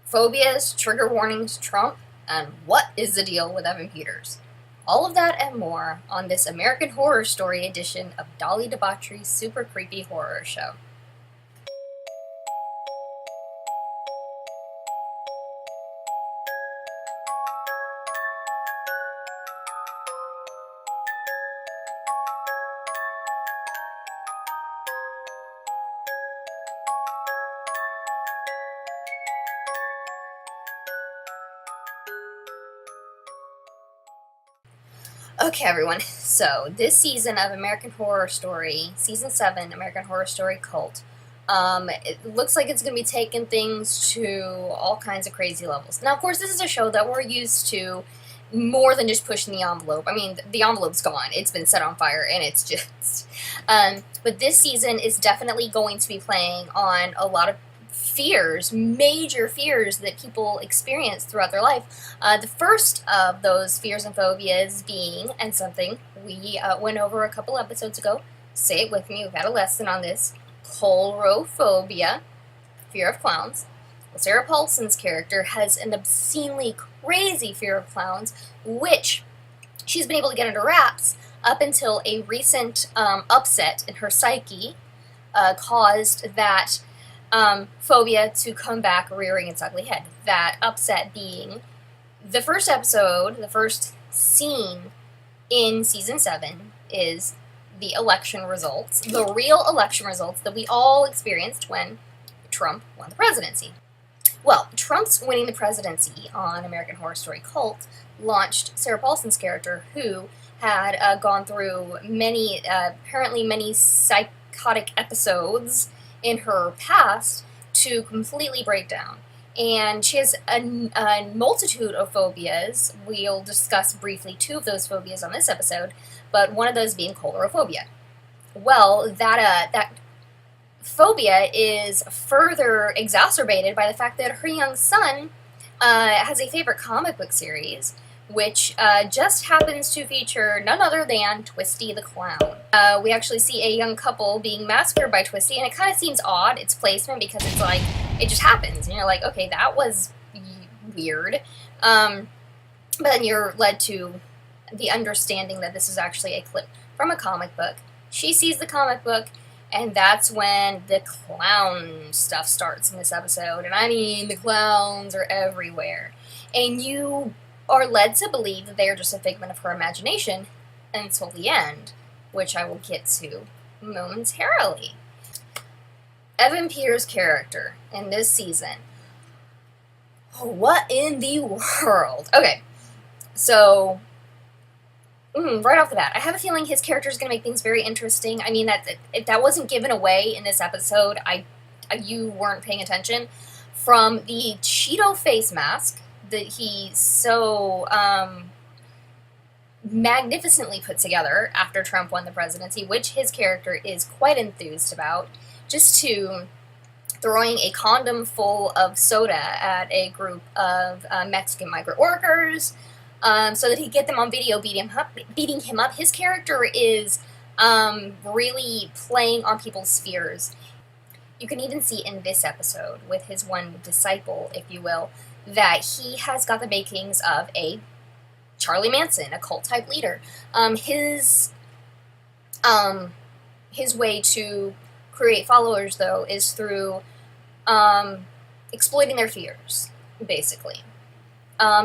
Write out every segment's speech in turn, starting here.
Phobias, trigger warnings, Trump, and what is the deal with Evan Peters? All of that and more on this American Horror Story edition of Dolly Debauchery's super creepy horror show. Okay, everyone, so this season of American Horror Story, Season 7, American Horror Story Cult, it looks like it's going to be taking things to all kinds of crazy levels. Now, of course, this is a show that we're used to more than just pushing the envelope. I mean, the envelope's gone. It's been set on fire, and it's just... but this season is definitely going to be playing on a lot of fears, major fears that people experience throughout their life. The first of those fears and phobias being, and something we went over a couple episodes ago, say it with me, we've had a lesson on this, coulrophobia, fear of clowns. Well, Sarah Paulson's character has an obscenely crazy fear of clowns, which she's been able to get under wraps up until a recent upset in her psyche caused that phobia to come back rearing its ugly head. That upset being the first episode, the first scene in Season 7 is the election results, the real election results that we all experienced when Trump won the presidency. Well, Trump's winning the presidency on American Horror Story Cult launched Sarah Paulson's character, who had gone through apparently many psychotic episodes in her past to completely break down. And she has a multitude of phobias. We'll discuss briefly two of those phobias on this episode, but one of those being coulrophobia. Well, that phobia is further exacerbated by the fact that her young son has a favorite comic book series, which just happens to feature none other than Twisty the Clown. We actually see a young couple being massacred by Twisty, and it kind of seems odd, its placement, because it's like, it just happens, and you're like, okay, that was weird. But then you're led to the understanding that this is actually a clip from a comic book. She sees the comic book, and that's when the clown stuff starts in this episode. And I mean, the clowns are everywhere. And you are led to believe that they are just a figment of her imagination until the end, which I will get to momentarily. Evan Peters' character in this season. What in the world? Okay, so right off the bat, I have a feeling his character is going to make things very interesting. I mean, that if that wasn't given away in this episode, you weren't paying attention. From the Cheeto face mask that he so magnificently put together after Trump won the presidency, which his character is quite enthused about, just to throwing a condom full of soda at a group of Mexican migrant workers so that he'd get them on video beating him up. His character is really playing on people's fears. You can even see in this episode with his one disciple, if you will, that he has got the makings of a Charlie Manson, a cult-type leader. His way to create followers, though, is through exploiting their fears, basically.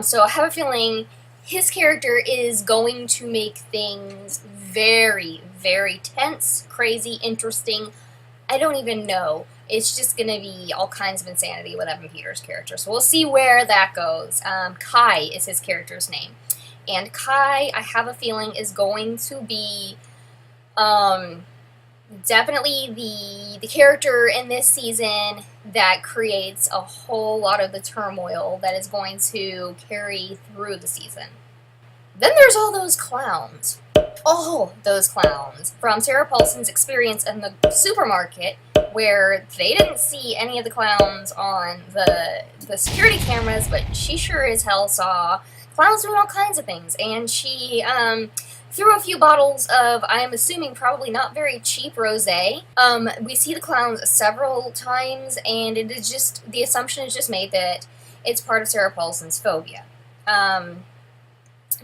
So I have a feeling his character is going to make things very, very tense, crazy, interesting. I don't even know. It's just going to be all kinds of insanity with Evan Peters' character. So we'll see where that goes. Kai is his character's name. And Kai, I have a feeling, is going to be definitely the character in this season that creates a whole lot of the turmoil that is going to carry through the season. Then there's all those clowns. All those clowns. From Sarah Paulson's experience in the supermarket, where they didn't see any of the clowns on the security cameras, but she sure as hell saw clowns doing all kinds of things. And she threw a few bottles of, I'm assuming, probably not very cheap rosé. We see the clowns several times, and it is just, the assumption is just made that it's part of Sarah Paulson's phobia.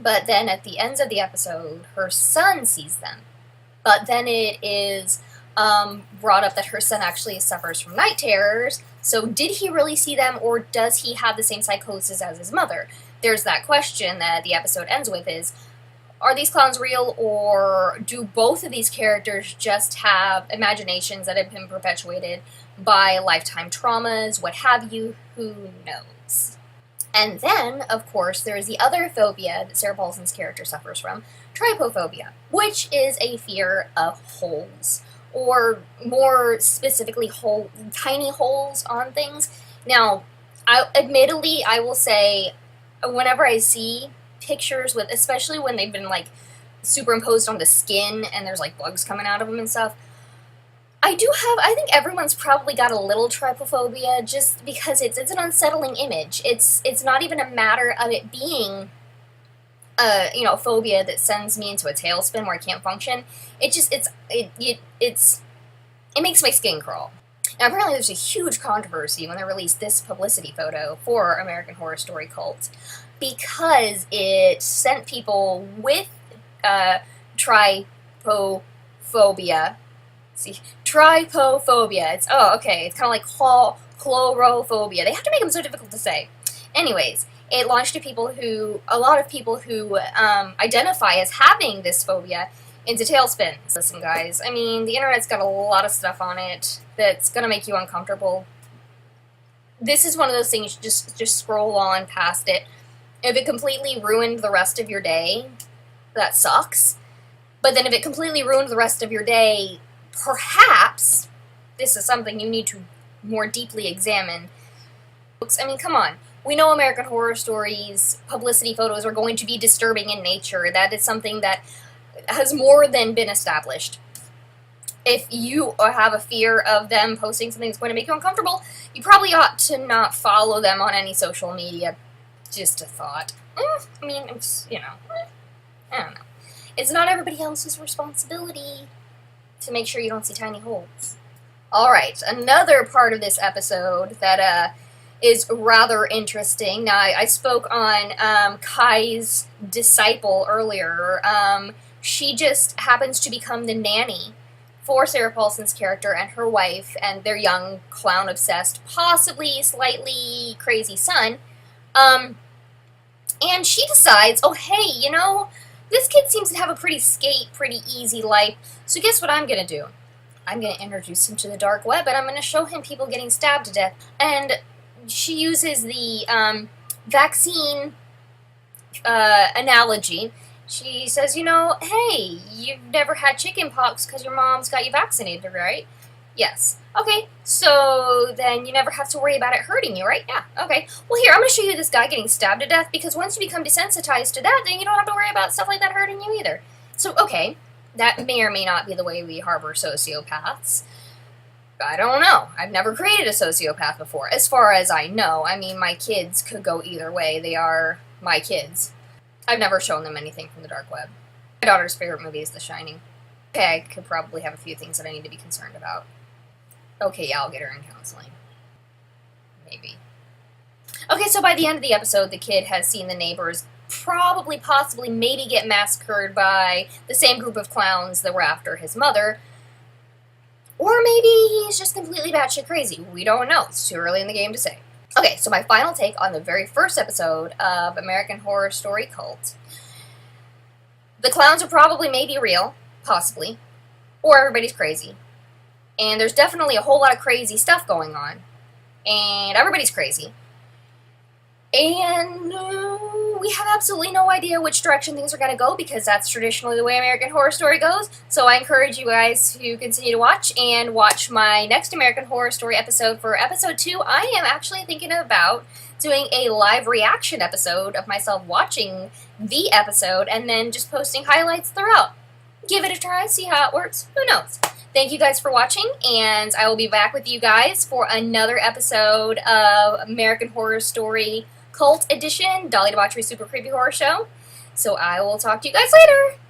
But then at the ends of the episode, her son sees them. But then it is brought up that her son actually suffers from night terrors. So did he really see them, or does he have the same psychosis as his mother? There's that question that the episode ends with is, are these clowns real, or do both of these characters just have imaginations that have been perpetuated by lifetime traumas, what have you? Who knows? And then, of course, there is the other phobia that Sarah Paulson's character suffers from, trypophobia, which is a fear of holes, or more specifically, tiny holes on things. Now, admittedly, I will say, whenever I see pictures with, especially when they've been, like, superimposed on the skin and there's, like, bugs coming out of them and stuff, I think everyone's probably got a little trypophobia just because it's an unsettling image. It's not even a matter of it being a phobia that sends me into a tailspin where I can't function. It makes my skin crawl. Now apparently there's a huge controversy when they released this publicity photo for American Horror Story Cult because it sent people with trypophobia. See, trypophobia. It's kind of like chlorophobia. They have to make them so difficult to say. Anyways, it launched a lot of people who identify as having this phobia into tailspins. Listen, guys, I mean, the internet's got a lot of stuff on it that's gonna make you uncomfortable. This is one of those things, just scroll on past it. If it completely ruined the rest of your day, that sucks. But then if it completely ruined the rest of your day, perhaps this is something you need to more deeply examine. I mean, come on. We know American Horror Stories publicity photos are going to be disturbing in nature. That is something that has more than been established. If you have a fear of them posting something that's going to make you uncomfortable, you probably ought to not follow them on any social media. Just a thought. I mean, it's, I don't know. It's not everybody else's responsibility to make sure you don't see tiny holes. Alright, another part of this episode that is rather interesting. Now, I spoke on Kai's disciple earlier. She just happens to become the nanny for Sarah Paulson's character and her wife and their young, clown-obsessed, possibly slightly crazy son. And she decides, oh, hey, this kid seems to have a pretty easy life, so guess what I'm going to do? I'm going to introduce him to the dark web, and I'm going to show him people getting stabbed to death. And she uses the vaccine analogy. She says, hey, you've never had chicken pox because your mom's got you vaccinated, right? Yes. Okay, so then you never have to worry about it hurting you, right? Yeah, okay. Well, here, I'm going to show you this guy getting stabbed to death, because once you become desensitized to that, then you don't have to worry about stuff like that hurting you either. So, okay, that may or may not be the way we harbor sociopaths. I don't know. I've never created a sociopath before, as far as I know. I mean, my kids could go either way. They are my kids. I've never shown them anything from the dark web. My daughter's favorite movie is The Shining. Okay, I could probably have a few things that I need to be concerned about. Okay, yeah, I'll get her in counseling. Maybe. Okay, so by the end of the episode, the kid has seen the neighbors possibly, maybe get massacred by the same group of clowns that were after his mother. Or maybe he's just completely batshit crazy. We don't know. It's too early in the game to say. Okay, so my final take on the very first episode of American Horror Story Cult. The clowns are probably maybe real, possibly, or everybody's crazy. And there's definitely a whole lot of crazy stuff going on. And everybody's crazy. And we have absolutely no idea which direction things are going to go, because that's traditionally the way American Horror Story goes. So I encourage you guys to continue to watch, and watch my next American Horror Story episode. For episode 2, I am actually thinking about doing a live reaction episode of myself watching the episode, and then just posting highlights throughout. Give it a try, see how it works. Who knows? Thank you guys for watching, and I will be back with you guys for another episode of American Horror Story Cult Edition, Dolly Debauchery Super Creepy Horror Show. So I will talk to you guys later!